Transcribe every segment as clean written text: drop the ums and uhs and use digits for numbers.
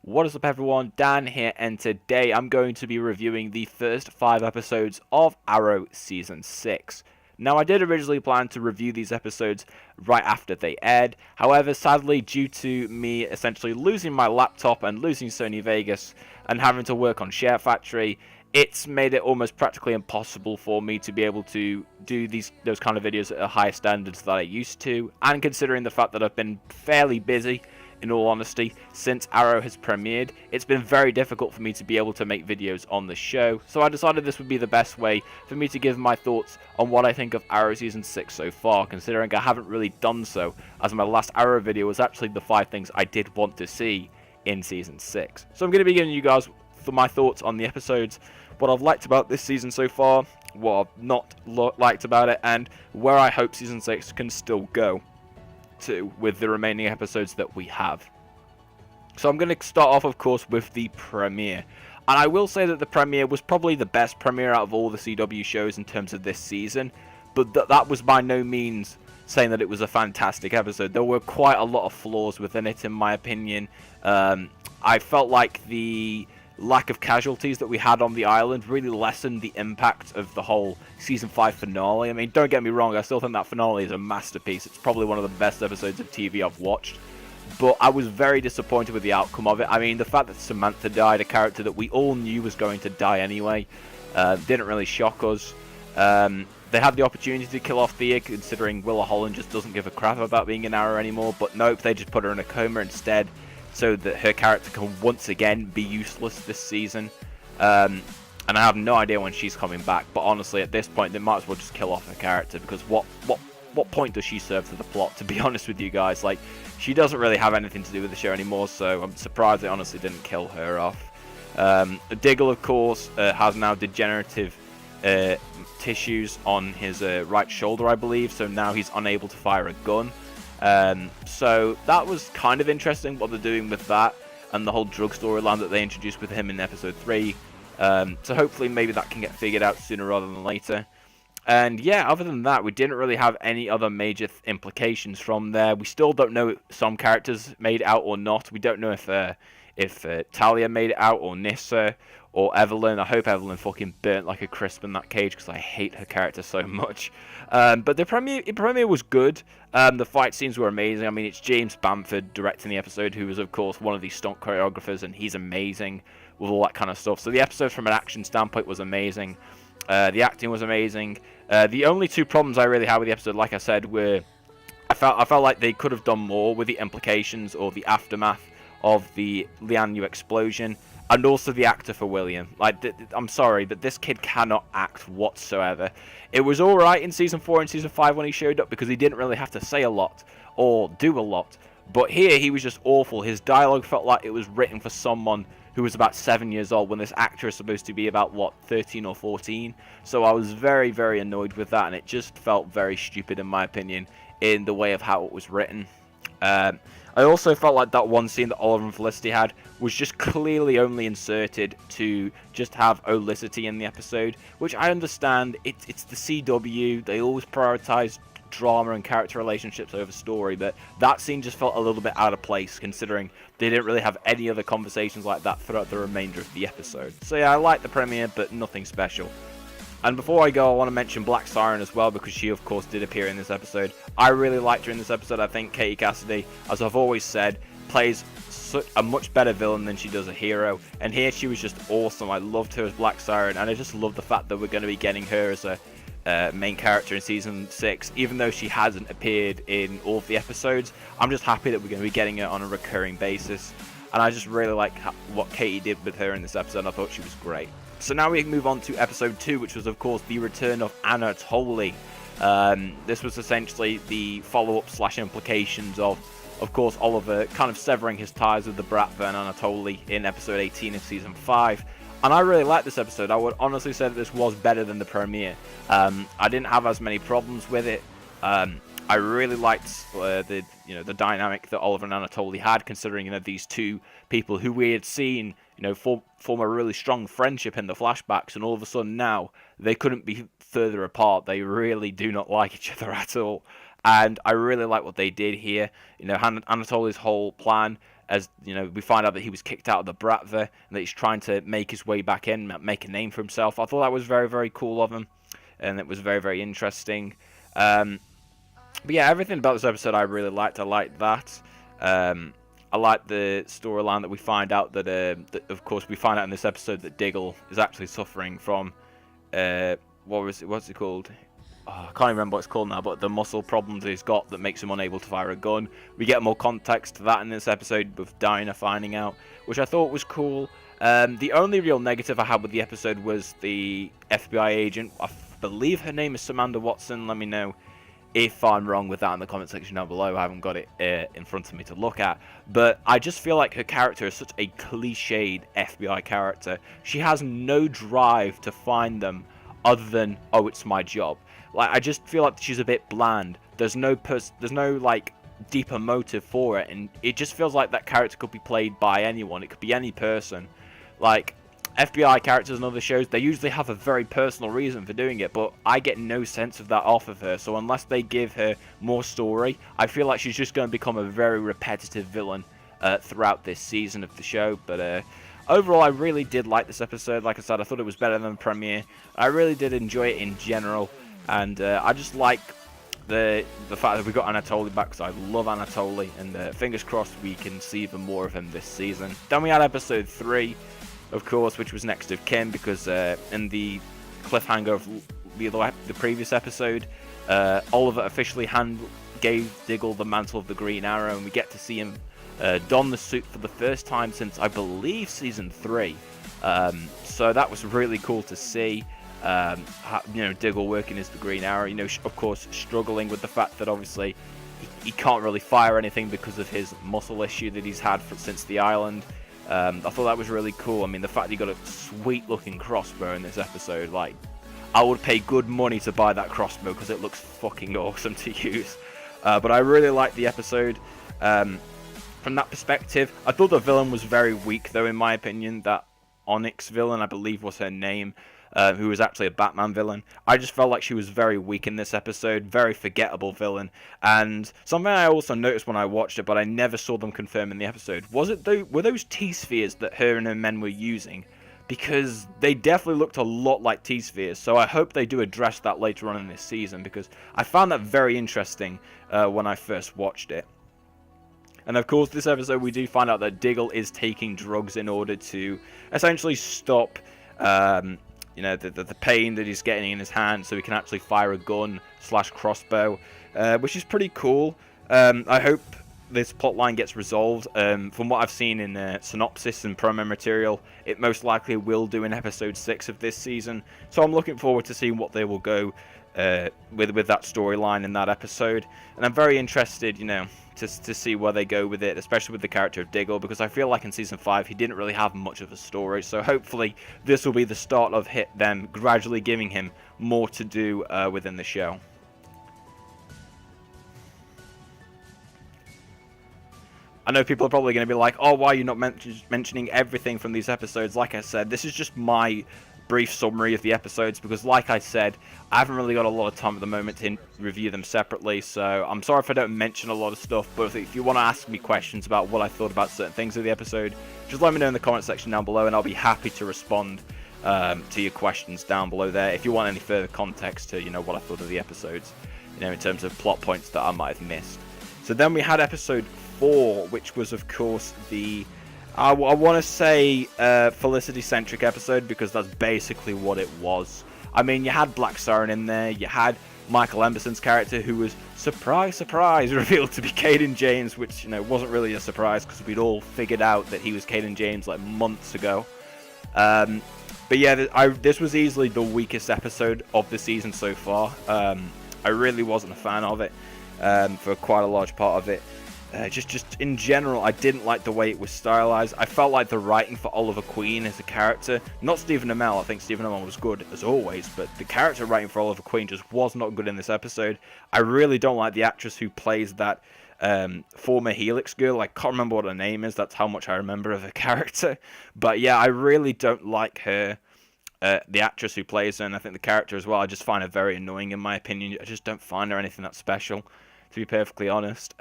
What is up everyone, Dan here, and today I'm going to be reviewing the first 5 episodes of Arrow Season 6. Now I did originally plan to review these episodes right after they aired, however sadly due to me essentially losing my laptop and losing Sony Vegas and having to work on SHAREfactory, it's made it almost practically impossible for me to be able to do those kind of videos at a higher standards that I used to, and considering the fact that I've been fairly busy, in all honesty, since Arrow has premiered, it's been very difficult for me to be able to make videos on the show, so I decided this would be the best way for me to give my thoughts on what I think of Arrow Season 6 so far, considering I haven't really done so, as my last Arrow video was actually the 5 things I did want to see in Season 6. So I'm going to be giving you guys my thoughts on the episodes, what I've liked about this season so far, what I've not liked about it, and where I hope Season 6 can still go to with the remaining episodes that we have. So I'm going to start off, of course, with the premiere. And I will say that the premiere was probably the best premiere out of all the CW shows in terms of this season, but that was by no means saying that it was a fantastic episode. There were quite a lot of flaws within it, in my opinion. I felt like the lack of casualties that we had on the island really lessened the impact of the whole Season 5 finale. I mean, don't get me wrong, I still think that finale is a masterpiece. It's probably one of the best episodes of TV I've watched. But I was very disappointed with the outcome of it. I mean, the fact that Samantha died, a character that we all knew was going to die anyway, didn't really shock us. They had the opportunity to kill off Thea, considering Willa Holland just doesn't give a crap about being an Arrow anymore, but nope, they just put her in a coma instead, so that her character can once again be useless this season. And I have no idea when she's coming back, but honestly at this point they might as well just kill off her character, because what point does she serve to the plot, to be honest with you guys? Like, she doesn't really have anything to do with the show anymore, so I'm surprised they honestly didn't kill her off. Diggle, of course, has now degenerative tissues on his right shoulder, I believe, so now he's unable to fire a gun. So that was kind of interesting what they're doing with that, and the whole drug storyline that they introduced with him in episode 3. So hopefully maybe that can get figured out sooner rather than later. And yeah, other than that, we didn't really have any other major implications from there. We still don't know if some characters made it out or not. We don't know if Talia made it out, or Nyssa, or Evelyn. I hope Evelyn fucking burnt like a crisp in that cage, because I hate her character so much. But the premiere was good. The fight scenes were amazing. I mean, it's James Bamford directing the episode, who is, of course, one of the stunt choreographers, and he's amazing with all that kind of stuff. So the episode, from an action standpoint, was amazing. The acting was amazing. The only 2 problems I really had with the episode, like I said, were I felt like they could have done more with the implications or the aftermath of the Lian Yu explosion, and also the actor for William. Like, I'm sorry, but this kid cannot act whatsoever. It was alright in Season 4 and Season 5 when he showed up, because he didn't really have to say a lot or do a lot. But here, he was just awful. His dialogue felt like it was written for someone who was about 7 years old, when this actor is supposed to be about, what, 13 or 14? So I was very, very annoyed with that, and it just felt very stupid, in my opinion, in the way of how it was written. I also felt like that one scene that Oliver and Felicity had was just clearly only inserted to just have Olicity in the episode, which I understand. It's the CW. They always prioritize drama and character relationships over story, but that scene just felt a little bit out of place, considering they didn't really have any other conversations like that throughout the remainder of the episode. So yeah, I liked the premiere, but nothing special. And before I go, I want to mention Black Siren as well, because she, of course, did appear in this episode. I really liked her in this episode. I think Katie Cassidy, as I've always said, plays a much better villain than she does a hero. And here she was just awesome. I loved her as Black Siren, and I just love the fact that we're going to be getting her as a main character in Season 6, even though she hasn't appeared in all of the episodes. I'm just happy that we're going to be getting her on a recurring basis, and I just really like what Katie did with her in this episode. I thought she was great. So now we move on to episode 2, which was, of course, the return of Anatoly. This was essentially the follow-up / implications of course, Oliver kind of severing his ties with the Bratva and Anatoly in episode 18 of Season 5. And I really liked this episode. I would honestly say that this was better than the premiere. I didn't have as many problems with it. I really liked the dynamic that Oliver and Anatoly had, considering these 2 people who we had seen form a really strong friendship in the flashbacks, and all of a sudden now they couldn't be further apart. They really do not like each other at all, and I really like what they did here. Anatoly's whole plan as we find out that he was kicked out of the Bratva and that he's trying to make his way back in, make a name for himself. I thought that was very, very cool of him, and it was very, very interesting. But yeah, everything about this episode I really liked. I liked that. I like the storyline that we find out that, of course, we find out in this episode that Diggle is actually suffering from, what's it called? Oh, I can't even remember what it's called now, but the muscle problems he's got that makes him unable to fire a gun. We get more context to that in this episode with Dinah finding out, which I thought was cool. The only real negative I had with the episode was the FBI agent. I believe her name is Samantha Watson. Let me know if I'm wrong with that in the comment section down below. I haven't got it in front of me to look at. But I just feel like her character is such a cliched FBI character. She has no drive to find them other than, oh, it's my job. Like, I just feel like she's a bit bland. There's no like deeper motive for it, and it just feels like that character could be played by anyone. It could be any person. Like, FBI characters in other shows, they usually have a very personal reason for doing it, but I get no sense of that off of her. So unless they give her more story, I feel like she's just going to become a very repetitive villain throughout this season of the show. But overall, I really did like this episode. Like I said, I thought it was better than the premiere. I really did enjoy it in general. And I just like the fact that we got Anatoly back, because I love Anatoly, and fingers crossed we can see even more of him this season. Then we had episode 3, of course, which was next of kin, because in the cliffhanger of the previous episode, Oliver officially gave Diggle the mantle of the Green Arrow, and we get to see him don the suit for the first time since, I believe, season 3. So that was really cool to see. Diggle working as the Green Arrow, of course, struggling with the fact that obviously he can't really fire anything because of his muscle issue that he's had since the island. I thought that was really cool. I mean, the fact that he got a sweet looking crossbow in this episode, like, I would pay good money to buy that crossbow because it looks fucking awesome to use. But I really liked the episode. From that perspective, I thought the villain was very weak, though, in my opinion. That Onyx villain, I believe was her name, who was actually a Batman villain. I just felt like she was very weak in this episode, very forgettable villain. And something I also noticed when I watched it, but I never saw them confirm in the episode, were those T-spheres that her and her men were using? Because they definitely looked a lot like T-spheres, so I hope they do address that later on in this season, because I found that very interesting when I first watched it. And of course, this episode we do find out that Diggle is taking drugs in order to essentially stop the pain that he's getting in his hand, so he can actually fire a gun / crossbow, which is pretty cool. I hope this plotline gets resolved. From what I've seen in synopsis and promo material, it most likely will do in episode 6 of this season. So I'm looking forward to seeing what they will go with that storyline in that episode, and I'm very interested, to see where they go with it, especially with the character of Diggle, because I feel like in season 5 he didn't really have much of a story. So hopefully this will be the start of them gradually giving him more to do within the show. I know people are probably going to be like, oh, why are you not mentioning everything from these episodes? Like I said, this is just my brief summary of the episodes, because like I said, I haven't really got a lot of time at the moment to review them separately, so I'm sorry if I don't mention a lot of stuff. But if you want to ask me questions about what I thought about certain things of the episode, just let me know in the comment section down below, and I'll be happy to respond to your questions down below there if you want any further context to what I thought of the episodes, in terms of plot points that I might have missed. So then we had episode 4, which was of course the I want to say Felicity-centric episode, because that's basically what it was. I mean, you had Black Siren in there, you had Michael Emberson's character, who was, surprise, surprise, revealed to be Caden James, which, wasn't really a surprise, because we'd all figured out that he was Caden James, like, months ago. But yeah, this was easily the weakest episode of the season so far. I really wasn't a fan of it for quite a large part of it. Just in general, I didn't like the way it was stylized. I felt like the writing for Oliver Queen as a character, not Stephen Amell, I think Stephen Amell was good as always, but the character writing for Oliver Queen just was not good in this episode. I really don't like the actress who plays that former Helix girl. I can't remember what her name is, that's how much I remember of her character. But yeah, I really don't like her, the actress who plays her, and I think the character as well. I just find her very annoying in my opinion. I just don't find her anything that special, to be perfectly honest.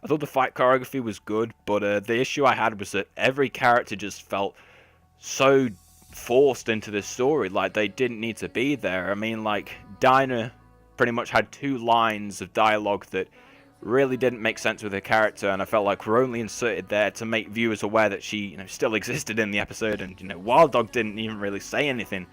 I thought the fight choreography was good, but the issue I had was that every character just felt so forced into this story, like they didn't need to be there. I mean, like, Dinah pretty much had 2 lines of dialogue that really didn't make sense with her character, and I felt like we're only inserted there to make viewers aware that she, still existed in the episode. And Wild Dog didn't even really say anything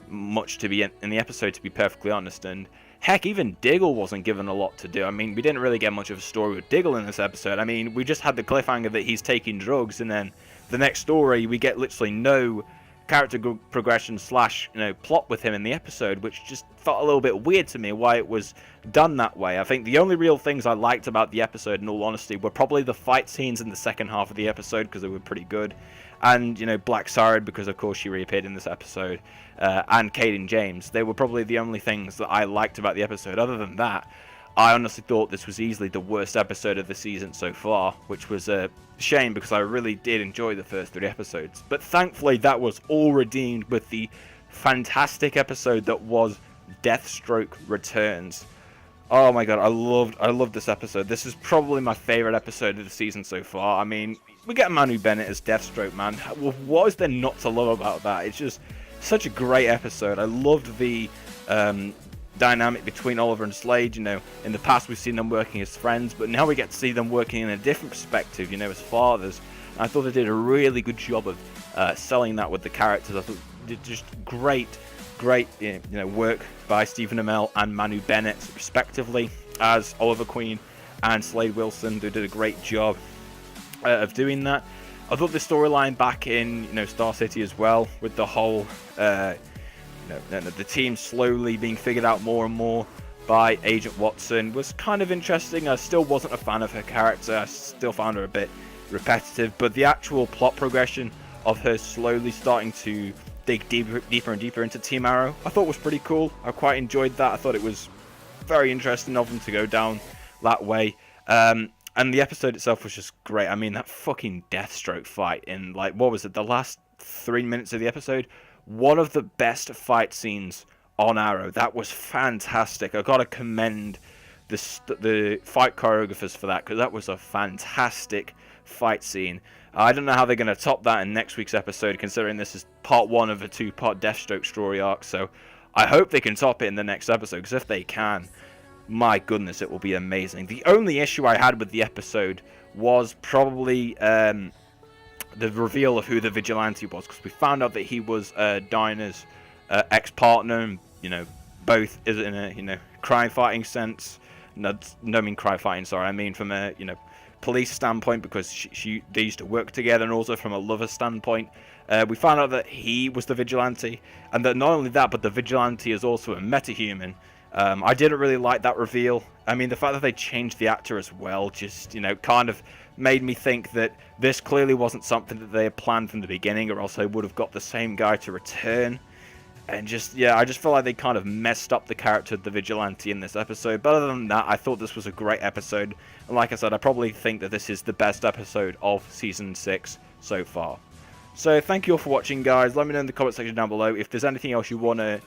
much to be in the episode, to be perfectly honest. And heck, even Diggle wasn't given a lot to do. I mean, we didn't really get much of a story with Diggle in this episode. I mean, we just had the cliffhanger that he's taking drugs, and then the next story we get literally no character progression / plot with him in the episode, which just felt a little bit weird to me why it was done that way. I think the only real things I liked about the episode, in all honesty, were probably the fight scenes in the second half of the episode, because they were pretty good, and Black Siren, because of course she reappeared in this episode, and Caden James. They were probably the only things that I liked about the episode. Other than that, I honestly thought this was easily the worst episode of the season so far, which was a shame because I really did enjoy the first 3 episodes. But thankfully that was all redeemed with the fantastic episode that was Deathstroke Returns. Oh my god, I loved this episode. This is probably my favourite episode of the season so far. I mean, we get Manu Bennett as Deathstroke, man. What is there not to love about that? It's just such a great episode. I loved the dynamic between Oliver and Slade. In the past we've seen them working as friends, but now we get to see them working in a different perspective, as fathers. And I thought they did a really good job of selling that with the characters. I thought they did just great work by Stephen Amell and Manu Bennett, respectively, as Oliver Queen and Slade Wilson. They did a great job of doing that. I thought the storyline back in Star City as well, with the whole the team slowly being figured out more and more by Agent Watson, was kind of interesting. I still wasn't a fan of her character. I still found her a bit repetitive, but the actual plot progression of her slowly starting to dig deeper and deeper into Team Arrow, I thought was pretty cool. I quite enjoyed that. I thought it was very interesting of them to go down that way. And the episode itself was just great. I mean, that fucking Deathstroke fight in, like, what was it, the last 3 minutes of the episode? One of the best fight scenes on Arrow. That was fantastic. I gotta commend the fight choreographers for that, because that was a fantastic fight scene. I don't know how they're going to top that in next week's episode, considering this is part 1 of a 2-part Deathstroke story arc, so I hope they can top it in the next episode, because if they can, my goodness, it will be amazing. The only issue I had with the episode was probably the reveal of who the vigilante was, because we found out that he was Dinah's ex-partner, and both is in a crime fighting sense. No, I mean crime fighting. Sorry, I mean from a police standpoint, because they used to work together, and also from a lover standpoint. We found out that he was the vigilante, and that not only that, but the vigilante is also a metahuman. I didn't really like that reveal. I mean, the fact that they changed the actor as well, just kind of made me think that this clearly wasn't something that they had planned from the beginning, or else they would have got the same guy to return. And I just feel like they kind of messed up the character of the vigilante in this episode. But other than that, I thought this was a great episode. And like I said, I probably think that this is the best episode of Season 6 so far. So thank you all for watching, guys. Let me know in the comment section down below if there's anything else you want to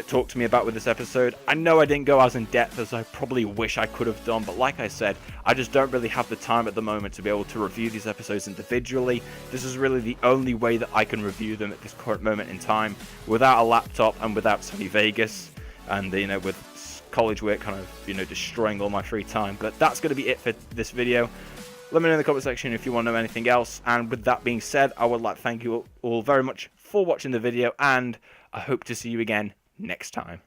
talk to me about with this episode. I know I didn't go as in depth as I probably wish I could have done, but like I said, I just don't really have the time at the moment to be able to review these episodes individually. This is really the only way that I can review them at this current moment in time, without a laptop and without Sony Vegas, and with college work kind of destroying all my free time. But that's going to be it for this video. Let me know in the comment section if you want to know anything else. And with that being said, I would like to thank you all very much for watching the video, and I hope to see you again next time.